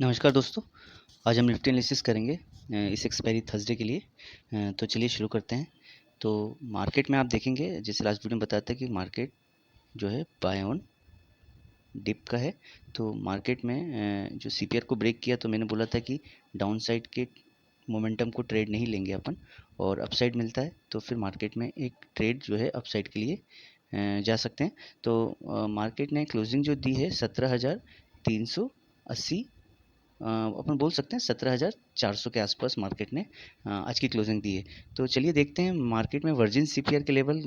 नमस्कार दोस्तों। आज हम निफ्टी एनालिसिस करेंगे इस एक्सपायरी थर्सडे के लिए। तो चलिए शुरू करते हैं। तो मार्केट में आप देखेंगे, जैसे लास्ट वीडियो में बताया था कि मार्केट जो है बाय ऑन डिप का है। तो मार्केट में जो सीपीआर को ब्रेक किया, तो मैंने बोला था कि डाउन साइड के मोमेंटम को ट्रेड नहीं लेंगे अपन, और अपसाइड मिलता है तो फिर मार्केट में एक ट्रेड जो है अपसाइड के लिए जा सकते हैं। तो मार्केट ने क्लोजिंग जो दी है 17,380, अपन बोल सकते हैं 17,400 के आसपास मार्केट ने आज की क्लोजिंग दी है। तो चलिए देखते हैं मार्केट में वर्जिन सीपीआर के लेवल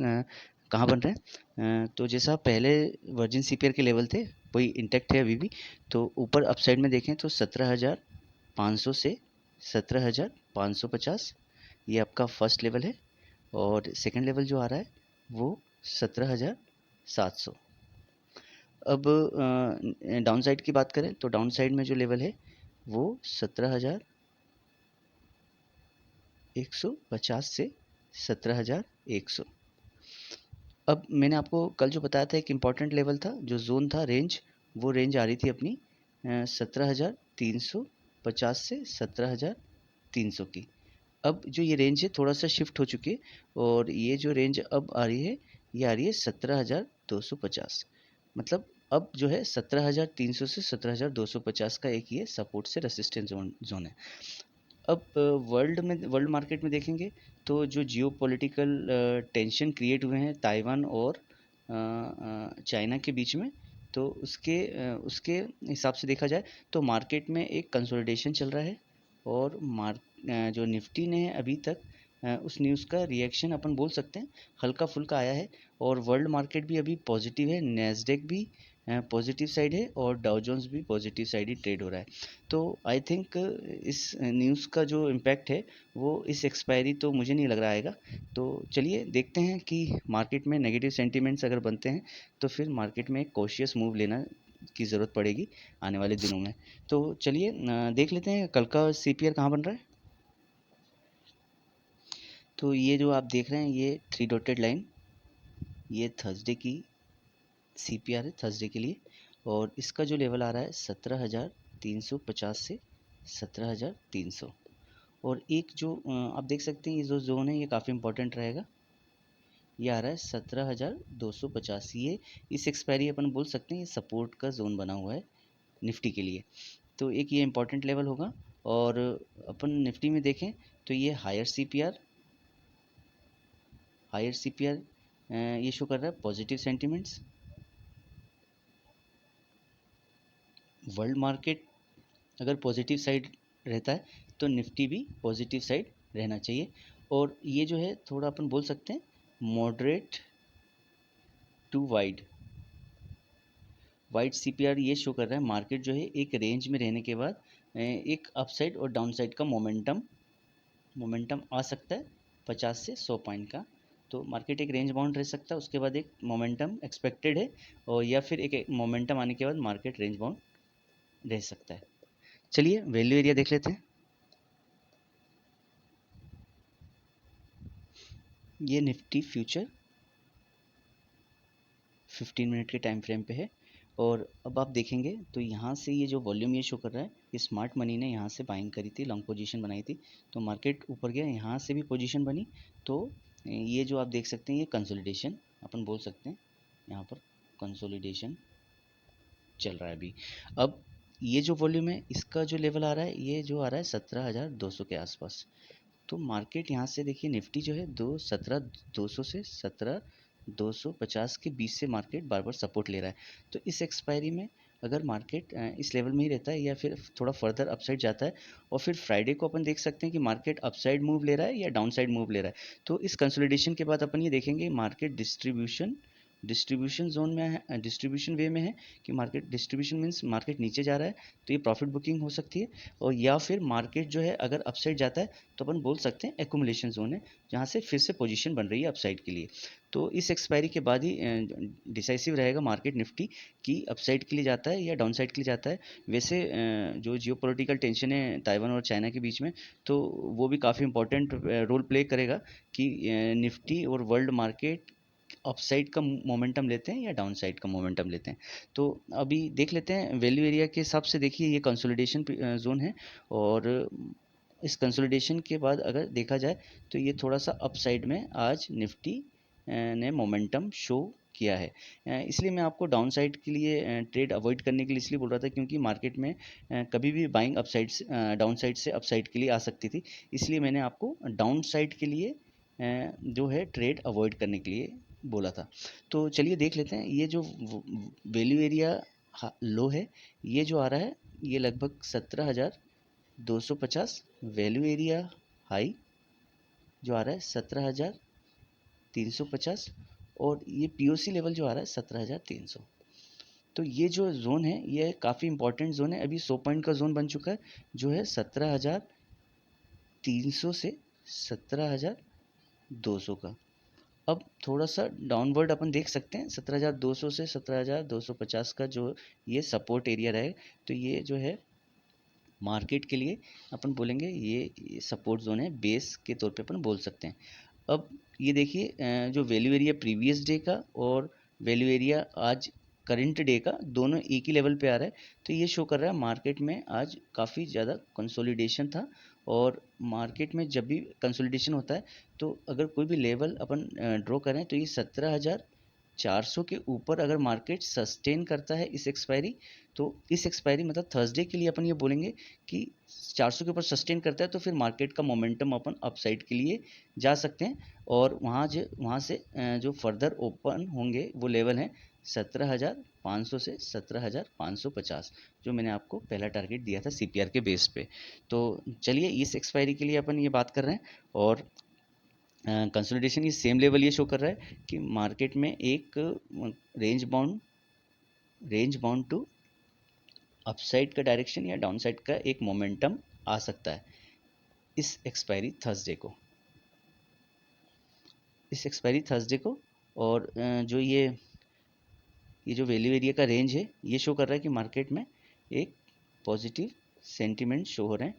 कहाँ बन रहे हैं। तो जैसा पहले वर्जिन सीपीआर के लेवल थे वही इंटैक्ट है अभी भी। तो ऊपर अपसाइड में देखें तो 17,500 से 17,550 ये आपका फर्स्ट लेवल है, और सेकंड लेवल जो आ रहा है वो 17,700। अब डाउन साइड की बात करें तो डाउन साइड में जो लेवल है वो 17,150 से 17,100। अब मैंने आपको कल जो बताया था एक इम्पॉर्टेंट लेवल था, जो जोन था, रेंज, वो रेंज आ रही थी अपनी 17,350 से 17,300 की। अब जो ये रेंज है थोड़ा सा शिफ्ट हो चुकी है, और ये जो रेंज अब आ रही है ये आ रही है 17,250। मतलब अब जो है 17,300 से 17,250 का एक ये सपोर्ट से रेसिस्टेंस जोन है। अब वर्ल्ड मार्केट में देखेंगे तो जो जियोपॉलिटिकल टेंशन क्रिएट हुए हैं ताइवान और चाइना के बीच में, तो उसके हिसाब से देखा जाए तो मार्केट में एक कंसोलिडेशन चल रहा है। और जो निफ्टी ने अभी तक उस न्यूज़ का रिएक्शन अपन बोल सकते हैं हल्का फुल्का आया है, और वर्ल्ड मार्केट भी अभी पॉजिटिव है, नैस्डैक भी पॉजिटिव साइड है, और डाउ जोन्स भी पॉजिटिव साइड ही ट्रेड हो रहा है। तो आई थिंक इस न्यूज़ का जो इम्पैक्ट है वो इस एक्सपायरी तो मुझे नहीं लग रहा आएगा। तो चलिए देखते हैं कि मार्केट में नेगेटिव सेंटीमेंट्स अगर बनते हैं तो फिर मार्केट में एक कॉशियस मूव लेना की ज़रूरत पड़ेगी आने वाले दिनों में। तो चलिए देख लेते हैं कल का सीपीआर कहाँ बन रहा है। तो ये जो आप देख रहे हैं ये 3 डॉटेड लाइन, ये थर्सडे की सीपीआर है थर्सडे के लिए, और इसका जो लेवल आ रहा है 17,350 से 17,300। और एक जो आप देख सकते हैं ये जो जोन है ये काफ़ी इंपॉर्टेंट रहेगा, ये आ रहा है 17,250। ये इस एक्सपायरी अपन बोल सकते हैं ये सपोर्ट का जोन बना हुआ है निफ्टी के लिए। तो एक ये इंपॉर्टेंट लेवल होगा। और अपन निफ्टी में देखें तो ये हायर सीपीआर ये शो कर रहा है पॉजिटिव सेंटिमेंट्स। वर्ल्ड मार्केट अगर पॉजिटिव साइड रहता है तो निफ्टी भी पॉजिटिव साइड रहना चाहिए। और ये जो है थोड़ा अपन बोल सकते हैं मॉडरेट टू वाइड सीपीआर ये शो कर रहा है मार्केट जो है एक रेंज में रहने के बाद एक अपसाइड और डाउन साइड का मोमेंटम आ सकता है 50 से 100 पॉइंट का। तो मार्केट एक रेंज बाउंड रह सकता है, उसके बाद एक मोमेंटम एक्सपेक्टेड है, और या फिर एक मोमेंटम आने के बाद मार्केट रेंज बाउंड रह सकता है। चलिए वैल्यू एरिया देख लेते हैं। ये निफ्टी फ्यूचर 15 मिनट के टाइम फ्रेम पे है, और अब आप देखेंगे तो यहाँ से ये जो वॉल्यूम ये शो कर रहा है ये स्मार्ट मनी ने यहाँ से बाइंग करी थी, लॉन्ग पोजीशन बनाई थी, तो मार्केट ऊपर गया, यहाँ से भी पोजीशन बनी। तो ये जो आप देख सकते हैं ये कंसोलिडेशन अपन बोल सकते हैं, यहाँ पर कंसोलिडेशन चल रहा है अभी। अब ये जो वॉल्यूम है इसका जो लेवल आ रहा है ये जो आ रहा है 17,200 के आसपास। तो मार्केट यहाँ से देखिए निफ्टी जो है 17,200 से 17,250 के बीच से मार्केट बार बार सपोर्ट ले रहा है। तो इस एक्सपायरी में अगर मार्केट इस लेवल में ही रहता है या फिर थोड़ा फर्दर अपसाइड जाता है, और फिर फ्राइडे को अपन देख सकते हैं कि मार्केट अपसाइड मूव ले रहा है या डाउन साइड मूव ले रहा है। तो इस कंसोलिडेशन के बाद अपन ये देखेंगे मार्केट डिस्ट्रीब्यूशन जोन में है, डिस्ट्रीब्यूशन वे में है, कि मार्केट डिस्ट्रीब्यूशन मीन्स मार्केट नीचे जा रहा है तो ये प्रॉफिट बुकिंग हो सकती है। और या फिर मार्केट जो है अगर अपसाइड जाता है तो अपन बोल सकते हैं एकुमुलेशन जोन है, जहाँ से फिर से पोजीशन बन रही है अपसाइड के लिए। तो इस एक्सपायरी के बाद ही डिसाइसिव रहेगा मार्केट निफ्टी कि अपसाइड के लिए जाता है या डाउन साइड के लिए जाता है। वैसे जो जियोपॉलिटिकल टेंशन है ताइवान और चाइना के बीच में, तो वो भी काफ़ी इंपॉर्टेंट रोल प्ले करेगा कि निफ्टी और वर्ल्ड मार्केट अपसाइड का मोमेंटम लेते हैं या डाउन साइड का मोमेंटम लेते हैं। तो अभी देख लेते हैं वैल्यू एरिया के हिसाब से। देखिए ये कंसोलिडेशन जोन है और इस कंसोलिडेशन के बाद अगर देखा जाए तो ये थोड़ा सा अपसाइड में आज निफ्टी ने मोमेंटम शो किया है। इसलिए मैं आपको डाउन साइड के लिए ट्रेड अवॉइड करने के लिए इसलिए बोल रहा था, क्योंकि मार्केट में कभी भी बाइंग अपसाइड से डाउन साइड से अपसाइड के लिए आ सकती थी। इसलिए मैंने आपको डाउन साइड के लिए जो है ट्रेड अवॉइड करने के लिए बोला था। तो चलिए देख लेते हैं ये जो वैल्यू एरिया लो है, ये जो आ रहा है ये लगभग 17,250। वैल्यू एरिया हाई जो आ रहा है 17,350 और ये पीओसी लेवल जो आ रहा है 17,300। तो ये जो जोन है ये काफ़ी इंपॉर्टेंट जोन है। अभी 100 पॉइंट का जोन बन चुका है जो है 17,300 से 17,200 का। अब थोड़ा सा डाउनवर्ड अपन देख सकते हैं 17,200 से 17,250 का जो ये सपोर्ट एरिया रहे, तो ये जो है मार्केट के लिए अपन बोलेंगे ये सपोर्ट जोन है, बेस के तौर पे अपन बोल सकते हैं। अब ये देखिए जो वैल्यू एरिया प्रीवियस डे का और वैल्यू एरिया आज करंट डे का दोनों एक ही लेवल पे आ रहा है। तो ये शो कर रहा है मार्केट में आज काफ़ी ज़्यादा कंसोलिडेशन था। और मार्केट में जब भी कंसोलिडेशन होता है तो अगर कोई भी लेवल अपन ड्रॉ करें तो ये 17,400 के ऊपर अगर मार्केट सस्टेन करता है इस एक्सपायरी, तो इस एक्सपायरी मतलब थर्सडे के लिए अपन ये बोलेंगे कि 400 के ऊपर सस्टेन करता है तो फिर मार्केट का मोमेंटम अपन अपसाइड के लिए जा सकते हैं। और वहाँ से जो फर्दर ओपन होंगे वो लेवल हैं 17,500 से 17,550, जो मैंने आपको पहला टारगेट दिया था सीपीआर के बेस पे। तो चलिए इस एक्सपायरी के लिए अपन ये बात कर रहे हैं। और कंसोलिडेशन ये सेम लेवल ये शो कर रहा है कि मार्केट में एक रेंज बाउंड टू अपसाइड का डायरेक्शन या डाउन साइड का एक मोमेंटम आ सकता है इस एक्सपायरी थर्सडे को। और जो ये जो वैल्यू एरिया का रेंज है ये शो कर रहा है कि मार्केट में एक पॉजिटिव सेंटीमेंट शो हो रहे हैं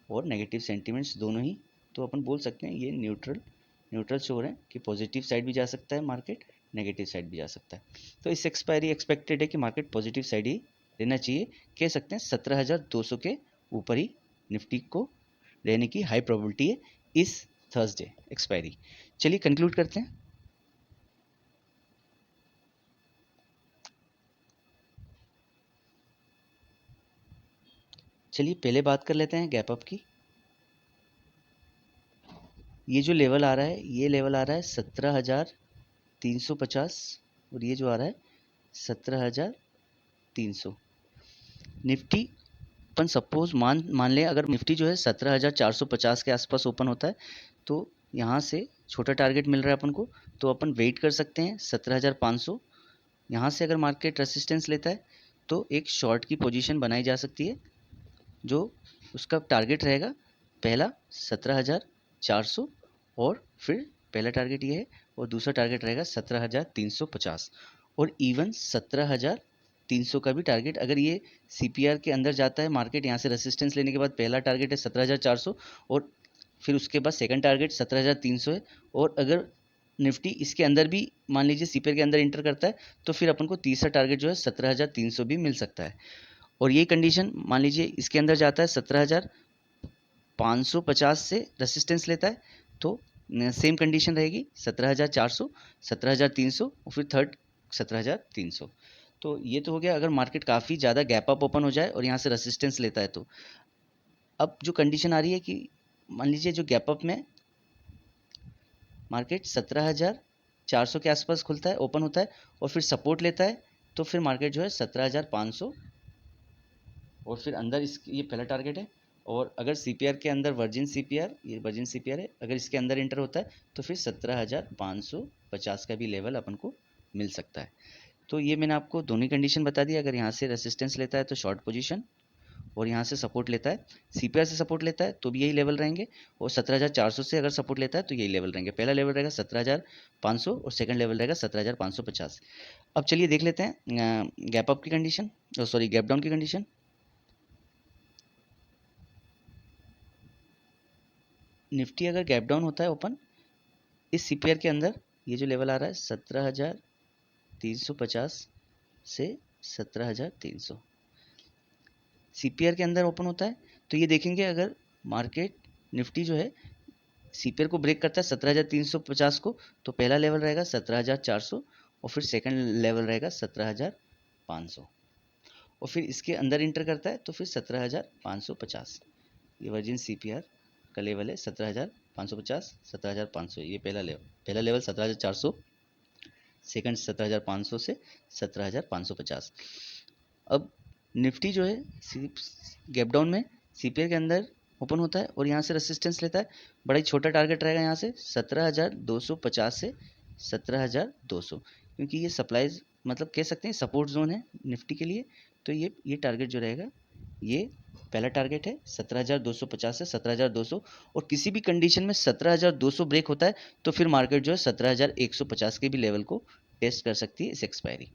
और नेगेटिव सेंटीमेंट्स दोनों ही। तो अपन बोल सकते हैं ये न्यूट्रल शो हो रहे हैं कि पॉजिटिव साइड भी जा सकता है मार्केट, नेगेटिव साइड भी जा सकता है। तो इस एक्सपायरी एक्सपेक्टेड है कि मार्केट पॉजिटिव साइड ही रहना चाहिए। कह सकते हैं 17,200 के ऊपर ही निफ्टी को रहने की हाई प्रोबेबिलिटी है इस थर्सडे एक्सपायरी। चलिए कंक्लूड करते हैं। चलिए पहले बात कर लेते हैं गैप अप की। ये जो लेवल आ रहा है ये लेवल आ रहा है 17,350 और ये जो आ रहा है 17,300। निफ्टी अपन सपोज मान लें अगर निफ्टी जो है 17,450 के आसपास ओपन होता है तो यहाँ से छोटा टारगेट मिल रहा है अपन को, तो अपन वेट कर सकते हैं 17,500। यहाँ से अगर मार्केट रेसिस्टेंस लेता है तो एक शॉर्ट की पोजीशन बनाई जा सकती है जो उसका टारगेट रहेगा पहला 17,400 और फिर पहला टारगेट ये है और दूसरा टारगेट रहेगा 17,350 और इवन 17,300 का भी टारगेट। अगर ये सीपीआर के अंदर जाता है मार्केट, यहाँ से रेसिस्टेंस लेने के बाद पहला टारगेट है 17,400 और फिर उसके बाद सेकंड टारगेट 17,300 है। और अगर निफ्टी इसके अंदर भी मान लीजिए सीपीआर के अंदर इंटर करता है तो फिर अपन को तीसरा टारगेट जो है 17,300 भी मिल सकता है। और ये कंडीशन मान लीजिए इसके अंदर जाता है 17,550 से रेसिस्टेंस लेता है तो सेम कंडीशन रहेगी 17,400, 17,300 और फिर थर्ड 17,300। तो ये तो हो गया अगर मार्केट काफ़ी ज़्यादा गैप अप ओपन हो जाए और यहाँ से रेसिस्टेंस लेता है तो। अब जो कंडीशन आ रही है कि मान लीजिए जो गैप अप में मार्केट 17,400 के आसपास खुलता है, ओपन होता है और फिर सपोर्ट लेता है तो फिर मार्केट जो है 17,500 और फिर अंदर इस ये पहला टारगेट है। और अगर सीपीआर के अंदर वर्जिन सीपीआर है, अगर इसके अंदर इंटर होता है तो फिर 17,550 का भी लेवल अपन को मिल सकता है। तो ये मैंने आपको दोनों कंडीशन बता दी। अगर यहाँ से रेसिस्टेंस लेता है तो शॉर्ट पोजीशन और यहाँ से सपोर्ट लेता है, सीपीआर से सपोर्ट लेता है तो भी यही लेवल रहेंगे और 17,400 से अगर सपोर्ट लेता है तो यही लेवल रहेंगे। पहला लेवल रहेगा 17,500 और सेकंड लेवल रहेगा 17,550। अब चलिए देख लेते हैं गैप अप की कंडीशन, सॉरी गैप डाउन की कंडीशन। निफ्टी अगर गैप डाउन होता है ओपन इस सीपीआर के अंदर ये जो लेवल आ रहा है 17,350 से 17,300 सीपीआर के अंदर ओपन होता है। तो ये देखेंगे अगर मार्केट निफ्टी जो है सीपीआर को ब्रेक करता है 17,350 को, तो पहला लेवल रहेगा 17,400 और फिर सेकंड लेवल रहेगा 17,500 और फिर इसके अंदर इंटर करता है तो फिर 17,550। ये वर्जिन सीपीआर का लेवल है 17,550, 17,500 ये पहला लेवल 17,400, सेकंड 17,500 से 17,550। अब निफ्टी जो है गैप डाउन में सीपीआर के अंदर ओपन होता है और यहाँ से रेसिस्टेंस लेता है। बड़ा ही छोटा टारगेट रहेगा यहाँ से 17,250 से 17,200, क्योंकि ये सप्लाईज मतलब कह सकते हैं सपोर्ट जोन है निफ्टी के लिए। तो ये टारगेट जो रहेगा ये पहला टारगेट है 17,250 से 17,200 और किसी भी कंडीशन में 17,200 ब्रेक होता है तो फिर मार्केट जो है 17,150 के भी लेवल को टेस्ट कर सकती है इस एक्सपायरी।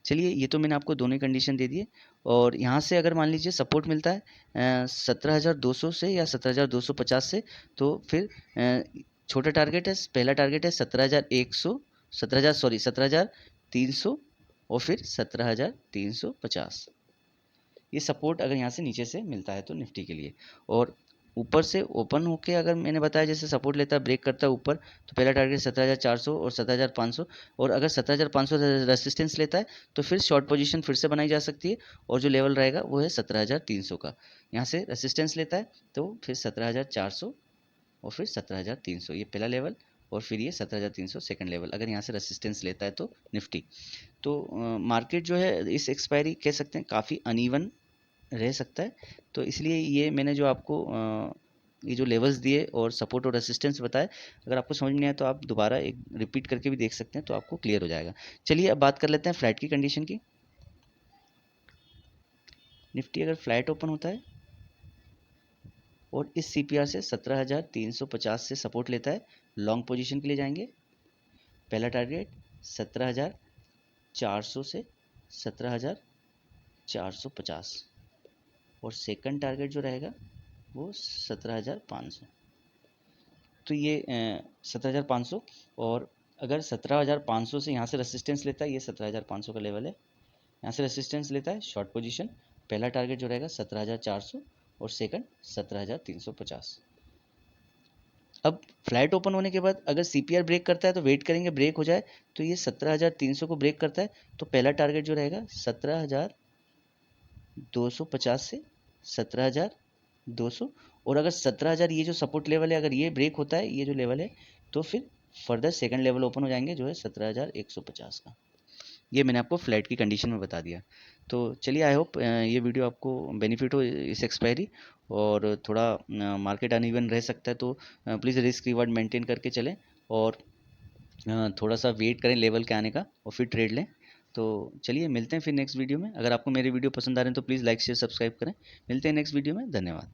चलिए ये तो मैंने आपको दोनों कंडीशन दे दिए। और यहाँ से अगर मान लीजिए सपोर्ट मिलता है 17,200 से या 17,250 से, तो फिर छोटा टारगेट है, पहला टारगेट है 17,300 और फिर 17,350। ये सपोर्ट अगर यहाँ से नीचे से मिलता है तो निफ्टी के लिए। और ऊपर से ओपन होके अगर मैंने बताया जैसे सपोर्ट लेता है ब्रेक करता है ऊपर, तो पहला टारगेट 17,400 और 17,500 और अगर 17,500 रेसिस्टेंस लेता है तो फिर शॉर्ट पोजीशन फिर से बनाई जा सकती है और जो लेवल रहेगा वो है 17,300 का। यहाँ से रेसिस्टेंस लेता है तो फिर 17,400 और फिर 17,300 ये पहला लेवल और फिर ये 17,300 सेकंड लेवल अगर यहाँ से रेसिस्टेंस लेता है तो निफ्टी। तो मार्केट जो है इस एक्सपायरी कह सकते हैं काफ़ी अनइवन रह सकता है। तो इसलिए ये मैंने जो आपको ये जो लेवल्स दिए और सपोर्ट और रेसिस्टेंस बताए, अगर आपको समझ नहीं आया तो आप दोबारा एक रिपीट करके भी देख सकते हैं तो आपको क्लियर हो जाएगा। चलिए अब बात कर लेते हैं फ्लैट की कंडीशन की। निफ्टी अगर फ्लैट ओपन होता है और इस सीपीआर से 17,350 से सपोर्ट लेता है, लॉन्ग पोजीशन के लिए जाएंगे। पहला टारगेट 17,400 से 17,450 और सेकंड टारगेट जो रहेगा वो 17,500। तो ये 17,500 और अगर 17,500 से यहाँ से रेसिस्टेंस लेता है, ये 17,500 का लेवल है, यहाँ से रेसिस्टेंस लेता है शॉर्ट पोजीशन, पहला टारगेट जो रहेगा 17,400 और सेकंड 17,350। अब फ्लैट ओपन होने के बाद अगर सीपीआर ब्रेक करता है तो वेट करेंगे ब्रेक हो जाए, तो ये 17,300 को ब्रेक करता है तो पहला टारगेट जो रहेगा 17,250 से 17,200 और अगर 17,000 ये जो सपोर्ट लेवल है अगर ये ब्रेक होता है ये जो लेवल है तो फिर फर्दर सेकंड लेवल ओपन हो जाएंगे जो है 17,150 का। ये मैंने आपको फ्लैट की कंडीशन में बता दिया। तो चलिए आई होप ये वीडियो आपको बेनिफिट हो इस एक्सपायरी। और थोड़ा मार्केट अनइवन रह सकता है तो प्लीज़ रिस्क रिवार्ड मेंटेन करके चलें और थोड़ा सा वेट करें लेवल के आने का और फिर ट्रेड लें। तो चलिए मिलते हैं फिर नेक्स्ट वीडियो में। अगर आपको मेरे वीडियो पसंद आ रहे हैं तो प्लीज़ लाइक शेयर सब्सक्राइब करें। मिलते हैं नेक्स्ट वीडियो में। धन्यवाद।